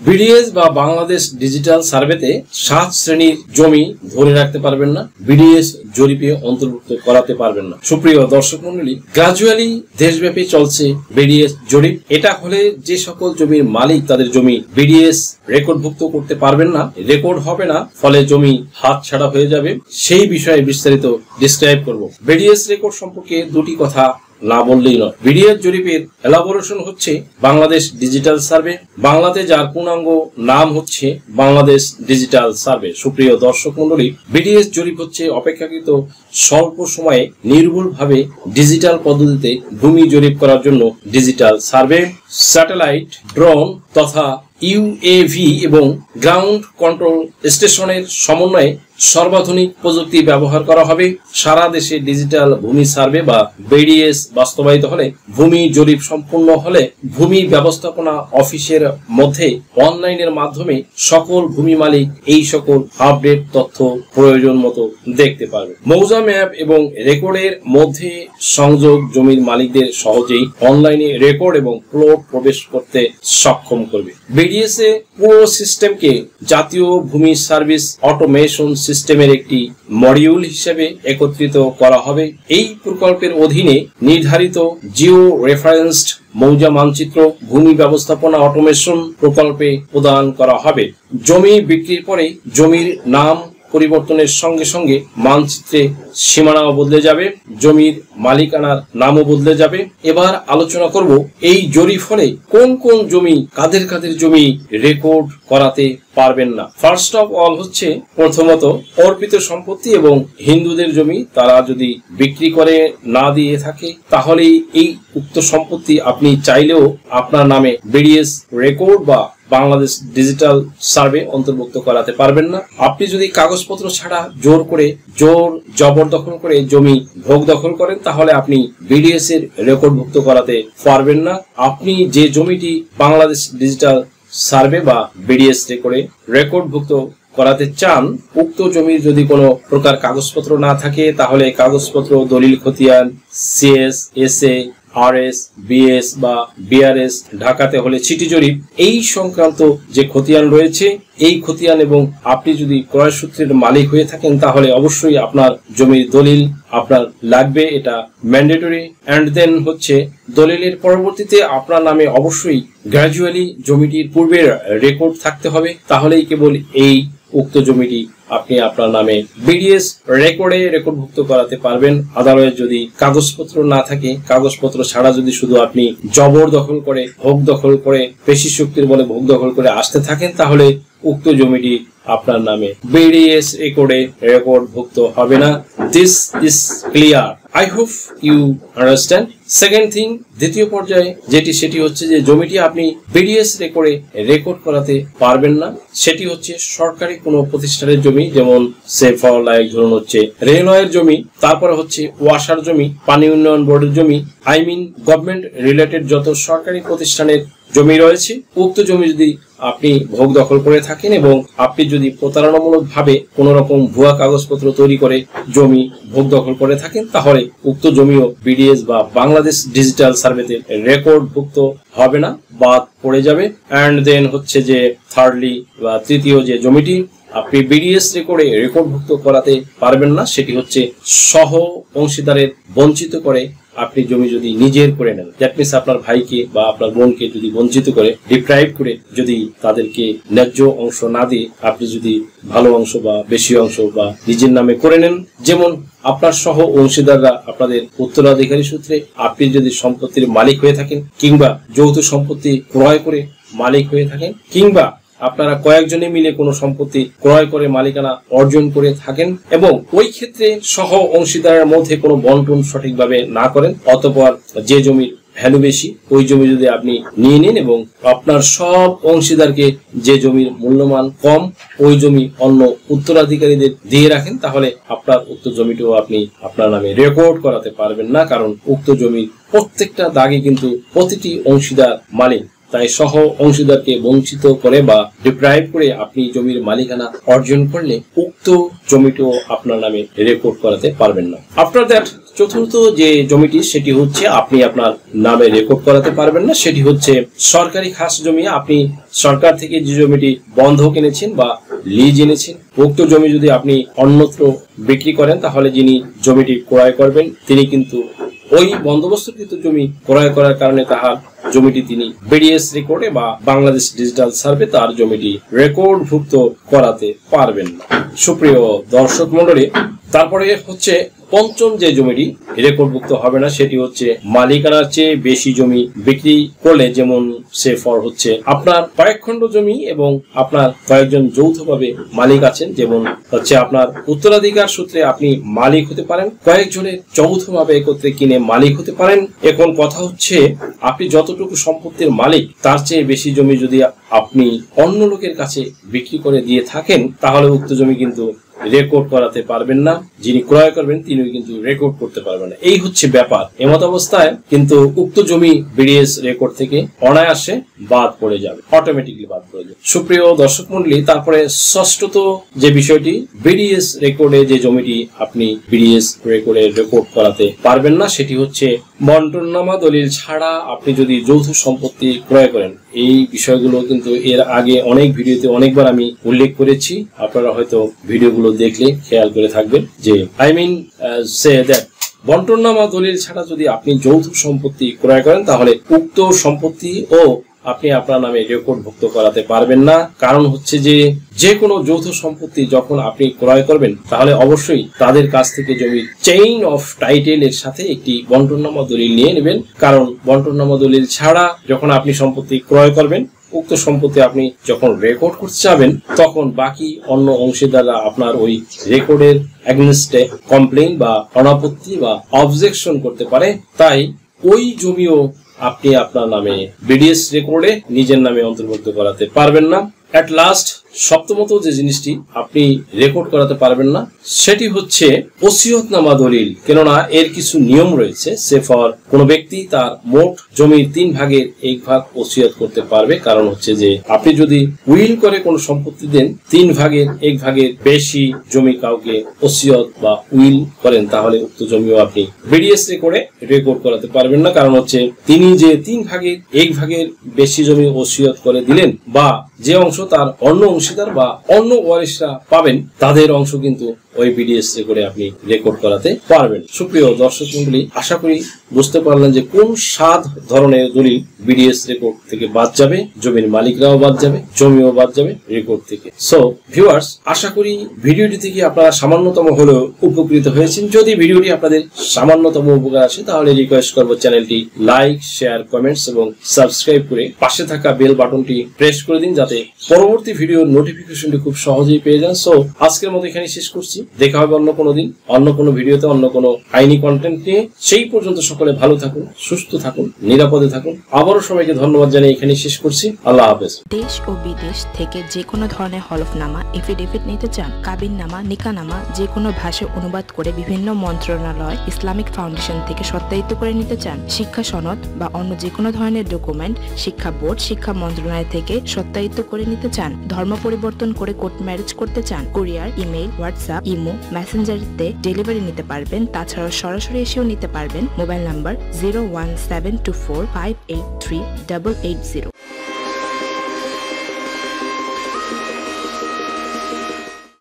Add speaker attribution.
Speaker 1: BDS বা Bangladesh digital সার্ভেতে 7 শ্রেণীর জমি ধরে রাখতে পারবেন না, বিডিএস জরিপে অন্তর্ভুক্ত করাতে পারবেন না। সুপ্রিয় দর্শক মন্ডলী, গ্রাজুয়ালি দেশব্যাপী চলছে বিডিএস জরিপ। এটা হলে যে সকল জমির মালিক তাদের জমি বিডিএস রেকর্ডভুক্ত করতে পারবেন না, রেকর্ড হবে না, ফলে জমি হাতছাড়া হয়ে যাবে। সেই বিষয়ে বিস্তারিত ডিসক্রাইব করব। বিডিএস রেকর্ড সম্পর্কে দুটি কথা না বললেই নয়। বিডিএস জরিপের এলাবোরেশন হচ্ছে বাংলাদেশ ডিজিটাল সার্ভে, বাংলাতে যার পূর্ণাঙ্গ নাম হচ্ছে বাংলাদেশ ডিজিটাল সার্ভে। সুপ্রিয় দর্শক মন্ডলী, বিডিএস জরিপ হচ্ছে অপেক্ষাকৃত স্বল্প সময়ে নির্ভুলভাবে ডিজিটাল পদ্ধতিতে ভূমি জরিপ করার জন্য ডিজিটাল সার্ভে, স্যাটেলাইট, ড্রোন তথা ইউএভি এবং গ্রাউন্ড কন্ট্রোল স্টেশনের সমন্বয়ে সর্বাধুনিক প্রযুক্তি ব্যবহার করা হবে। সারা দেশে ডিজিটাল ভূমি সার্ভে বা বিডিএস বাস্তবায়িত হলে, ভূমি জরিপ সম্পূর্ণ হলে ভূমি ব্যবস্থাপনা অফিসের মধ্যে অনলাইনের মাধ্যমে সকল ভূমি মালিক এই সকল আপডেট তথ্য প্রয়োজন মতো দেখতে পারবে। মৌজা ম্যাপ এবং রেকর্ডের মধ্যে সংযোগ জমির মালিকদের সহজেই অনলাইনে রেকর্ড এবং প্লট প্রবেশ করতে সক্ষম করবে। বিডিএস এ পুরো সিস্টেমকে জাতীয় ভূমি সার্ভিস অটোমেশন সিস্টেমের একটি মডিউল হিসেবে একত্রিত করা হবে। এই প্রকল্পের অধীনে নির্ধারিত জিও রেফারেন্সড মৌজা মানচিত্র ভূমি ব্যবস্থাপনা অটোমেশন প্রকল্পে প্রদান করা হবে। জমি বিক্রির পরে জমির নাম পরিবর্তনের সঙ্গে সঙ্গে মানচিত্রে সীমানাও বদলে যাবে, জমির মালিকানার নামও বদলে যাবে। এবার আলোচনা করব এই জরিপ হলে কোন কোন জমি, কাদের কাদের জমি রেকর্ড করাতে পারবেন না। ফার্স্ট অফ অল হচ্ছে প্রথমত অর্পিত সম্পত্তি এবং হিন্দুদের জমি। তারা যদি বিক্রি করে না দিয়ে থাকে তাহলে এই উক্ত সম্পত্তি আপনি চাইলেও আপনার নামে বিডিএস রেকর্ড বা বাংলাদেশ ডিজিটাল সার্ভে অন্তর্ভুক্ত করাতে পারবেন না। আপনি যদি কাগজপত্র ছাড়া জোর জবরদখল করে জমি ভোগ দখল করেন তাহলে আপনি বিডিএস এর রেকর্ডভুক্ত করাতে পারবেন না। আপনি যে জমিটি বাংলাদেশ ডিজিটাল সার্ভে বা বিডিএস রেকর্ডভুক্ত করাতে চান, উক্ত জমির যদি কোনো প্রকার কাগজপত্র না থাকে তাহলে কাগজপত্র, দলিল খতিয়ান, সিএস, এসএ, আরএস, বিএস বা বিআরএস, ঢাকাতে হলে চিঠি জরিপ, এই সংক্রান্ত যে খতিয়ান রয়েছে এই খতিয়ান এবং আপনি যদি ক্রয় সূত্রের মালিক হয়ে থাকেন তাহলে অবশ্যই আপনার জমির দলিল আপনার লাগবে, এটা ম্যান্ডেটরি। এন্ড দেন হচ্ছে দলিলের পরবর্তীতে আপনার নামে অবশ্যই গ্র্যাজুয়ালি জমিটির পূর্বের রেকর্ড থাকতে হবে, তাহলেই কেবল এই উক্ত জমিটি আপনি আপনার নামে বিডিএস রেকর্ডে রেকর্ডভুক্ত করাতে পারবেন। আদালতে যদি কাগজপত্র না থাকে, কাগজপত্র ছাড়া যদি শুধু আপনি জবরদখল করে ভোগ দখল করে পেশি শক্তির বলে ভোগ দখল করে আসতে থাকেন তাহলে উক্ত জমিটি আপনার নামে বিডিএস রেকর্ডে রেকর্ডভুক্ত হবে না। This is clear. I hope you understand. Second thing, দ্বিতীয় পর্যায়ে সেটি হচ্ছে যে জমিটি আপনি বিডিএস রেকর্ডে রেকর্ড করাতে পারবেন না, সেটি হচ্ছে সরকারি কোনো প্রতিষ্ঠানের জমি, যেমন সে ফর লাইক ধরুন হচ্ছে রেলওয়ের জমি, তারপরে হচ্ছে ওয়াসার জমি, পানি উন্নয়ন বোর্ডের জমি, গভর্নমেন্ট রিলেটেড যত সরকারি প্রতিষ্ঠানের জমি রয়েছে, উক্ত জমি যদি আপনি ভোগ দখল করে থাকেন এবং আপনি যদি প্রতারণামূলক ভাবে কোন রকম ভুয়া কাগজপত্র তৈরি করে জমি ভোগ দখল করে থাকেন তাহলে উক্ত জমিও বিডিএস বা বাংলাদেশ ডিজিটাল সার্ভেতে রেকর্ডভুক্ত হবে না, বাদ পড়ে যাবে। এন্ড দেন হচ্ছে যে থার্ডলি বা তৃতীয় যে জমিটি আপনি বিডিএস রেকর্ডে রেকর্ডভুক্ত করাতে পারবেন না সেটি হচ্ছে সহ অংশীদারের বঞ্চিত করে আপনি জমি যদি নিজের করে নেন, দ্যাট মিনস আপনার ভাইকে বা আপনার বোনকে যদি বঞ্চিত করে, ডিপ্রাইভ করে, যদি তাদেরকে ন্যায্য অংশ না দিয়ে আপনি যদি ভালো অংশ বা বেশি অংশ বা নিজের নামে করে নেন, যেমন আপনার সহ অংশীদাররা আপনাদের উত্তরাধিকারী সূত্রে আপনি যদি সম্পত্তির মালিক হয়ে থাকেন কিংবা যৌথ সম্পত্তি ক্রয় করে মালিক হয়ে থাকেন কিংবা আপনারা কয়েকজনে মিলে কোনো সম্পত্তি ক্রয় করে মালিকানা অর্জন করে থাকেন এবং ওই ক্ষেত্রে সহ অংশীদারের মধ্যে কোনো বন্টন সঠিকভাবে না করেন, অতঃপর যে জমির ভ্যালু বেশি ওই জমি যদি আপনি নিয়ে নিন এবং আপনার সব অংশীদারকে যে জমির মূল্যমান কম ওই জমি অন্য উত্তরাধিকারীদের দিয়ে রাখেন তাহলে আপনার উক্ত জমিটিও আপনি আপনার নামে রেকর্ড করাতে পারবেন না, কারণ উক্ত জমির প্রত্যেকটা দাগে কিন্তু প্রতিটি অংশীদার মালিক তাই সহ অংশীদারকে বঞ্চিত করে বা ডিপ্রাইভ করে আপনি জমির মালিকানা অর্জন করলে উক্ত জমিটিও আপনার নামে রেকর্ড করাতে পারবেন না। আফটার দ্যাট চতুর্থ যে জমিটি সেটি হচ্ছে আপনি আপনার নামে রেকর্ড করাতে পারবেন না, সেটি হচ্ছে সরকারি খাস জমি। আপনি সরকার থেকে যে জমিটি বন্ধক এনেছেন বা লিজ এনেছেন, উক্ত জমি যদি আপনি অন্যত্র বিক্রি করেন তাহলে যিনি জমিটি ক্রয় করবেন তিনি কিন্তু ওই বন্দোবস্তকৃত জমি ক্রয় করার কারণে তাহার জমিটি তিনি বিডিএস রেকর্ডে বা বাংলাদেশ ডিজিটাল সার্ভে তার জমিটি রেকর্ডভুক্ত করাতে পারবেন না। সুপ্রিয় দর্শক মন্ডলী, তারপরে হচ্ছে পঞ্চম যে জমিটি রেকর্ডভুক্ত হবে না সেটি হচ্ছে মালিকানার চেয়ে বেশি জমি বিক্রি করলে, যেমন সে ফর হচ্ছে আপনার কয়েক খণ্ড জমি এবং আপনার কয়েকজন যৌথভাবে মালিক আছেন, যেমন হচ্ছে আপনার উত্তরাধিকার সূত্রে আপনি মালিক হতে পারেন, কয়েকজনের যৌথভাবে একত্রে কিনে মালিক হতে পারেন। এখন কথা হচ্ছে আপনি যতটুকু সম্পত্তির মালিক তার চেয়ে বেশি জমি যদি আপনি অন্য লোকের কাছে বিক্রি করে দিয়ে থাকেন তাহলে উক্ত জমি কিন্তু রেকর্ড করাতে পারবেন না, যিনি ক্রয় করবেন তিনিও কিন্তু রেকর্ড করতে পারবেন না। এই হচ্ছে ব্যাপার। এমত অবস্থায় কিন্তু উক্ত জমি বিডিএস রেকর্ড থেকে অনায়াসে বাদ পড়ে যাবে, অটোমেটিকলি বাদ পড়ে যাবে। সুপ্রিয় দর্শক মন্ডলী, তারপরে ষষ্ঠত যে বিষয়টি, বিডিএস রেকর্ডে যে জমিটি আপনি বিডিএস রেকর্ডে রেকর্ড করাতে পারবেন না সেটি হচ্ছে বন্টননামা দলিল ছাড়া আপনি যদি যৌথ সম্পত্তি ক্রয় করেন। এই বিষয়গুলো কিন্তু এর আগে অনেক ভিডিওতে অনেকবার আমি উল্লেখ করেছি, আপনারা হয়তো ভিডিওগুলো দেখলে খেয়াল করে থাকবেন যে সে দ্যাট বন্টননামা দলিল ছাড়া যদি আপনি যৌথ সম্পত্তি ক্রয় করেন তাহলে উক্ত সম্পত্তি ও আপনি আপনার নামে রেকর্ডভুক্ত করাতে পারবেন না। কারণ হচ্ছে যে কোনো যৌথ সম্পত্তি যখন আপনি ক্রয় করবেন তাহলে অবশ্যই তাদের কাছ থেকে জমির চেইন অফ টাইটেল এর সাথে একটি বন্টননামা দলিল নিয়ে নেবেন, কারণ বন্টননামা দলিল ছাড়া যখন আপনি সম্পত্তি ক্রয় করবেন উক্ত সম্পত্তি আপনি যখন রেকর্ড করতে যাবেন তখন বাকি অন্য অংশীদাররা আপনার ওই রেকর্ডের এগেইনস্টে কমপ্লেইন বা অনাপত্তি বা অবজেকশন করতে পারে। তাই ওই জমিও আপনি আপনার নামে বিডিএস রেকর্ডে নিজের নামে অন্তর্ভুক্ত করাতে পারবেন না। এট লাস্ট সপ্তমত যে জিনিসটি আপনি রেকর্ড করাতে পারবেন না সেটি হচ্ছে ওসিয়তনামা দলিল, কেননা এর কিছু নিয়ম রয়েছে। সে ফর কোন ব্যক্তি তার মোট জমির 3 ভাগের 1 ভাগ ওসিয়ত করতে পারবে, কারণ হচ্ছে যে আপনি যদি উইল করে কোন সম্পত্তি দেন 3 ভাগের 1 ভাগের বেশি জমি কাউকে ওসিয়ত বা উইল করেন তাহলে উক্ত জমিও আপনি বিডিএস রেকর্ডে রেকর্ড করাতে পারবেন না, কারণ হচ্ছে তিনি যে 3 ভাগের 1 ভাগের বেশি জমি ওসিয়ত করে দিলেন বা যে অংশ তার অন্য অংশীদার বা অন্য ওয়ারিশরা পাবেন তাদের অংশ কিন্তু ওই বিডিএস রেকর্ডে আপনি রেকর্ড করাতে পারবেন। সুপ্রিয় দর্শক মণ্ডলী, আশা করি বুঝতে পারলেন যে কোন 7 ধরনের দলিল বিডিএস রেকর্ড থেকে বাদ যাবে, জমির মালিকরাও বাদ যাবে, জমিও বাদ যাবে রেকর্ড থেকে। সো ভিউয়ার্স, আশা করি ভিডিওটি থেকে আপনারা সামান্যতম হলেও উপকৃত হয়েছেন। যদি ভিডিওটি আপনাদের সামান্যতম উপকার আসে তাহলে রিকোয়েস্ট করব চ্যানেলটি লাইক, শেয়ার, কমেন্টস এবং সাবস্ক্রাইব করে পাশে থাকা বেল বাটনটি প্রেস করে দিন যাতে পরবর্তী ভিডিওর নোটিফিকেশনটি খুব সহজেই পেয়ে যান। সো আজকের মতো এখানে শেষ করছি, দেখা হবে অন্য কোনো দিন, অন্য কোনো ভিডিওতে, অন্য কোনো আইনি কন্টেন্ট নিয়ে। সেই পর্যন্ত সকলে ভালো থাকুন, সুস্থ থাকুন, নিরাপদে থাকুন। আবারও সবাইকে ধন্যবাদ জানিয়ে এখানে শেষ করছি। আল্লাহ হাফেজ।
Speaker 2: দেশ ও বিদেশ থেকে যে কোনো ধরনের হলফনামা, এফিডেভিট নিতে চান, কাবিননামা, নিকানামা যে কোনো ভাষায় অনুবাদ করে বিভিন্ন মন্ত্রণালয়, ইসলামিক ফাউন্ডেশন থেকে সত্যায়িত করে নিতে চান, শিক্ষা সনদ বা অন্য যে কোনো ধরনের ডকুমেন্ট শিক্ষা বোর্ড, শিক্ষা মন্ত্রণালয় থেকে সত্যায়িত করে নিতে চান, ধর্ম পরিবর্তন করে কোর্ট ম্যারেজ করতে চান, কুরিয়ার, ইমেইল, হোয়াটসঅ্যাপ, ইমো, মেসেঞ্জারিতে ডেলিভারি নিতে পারবেন। তাছাড়াও সরাসরি এসেও নিতে পারবেন। Mobile number 01724583880।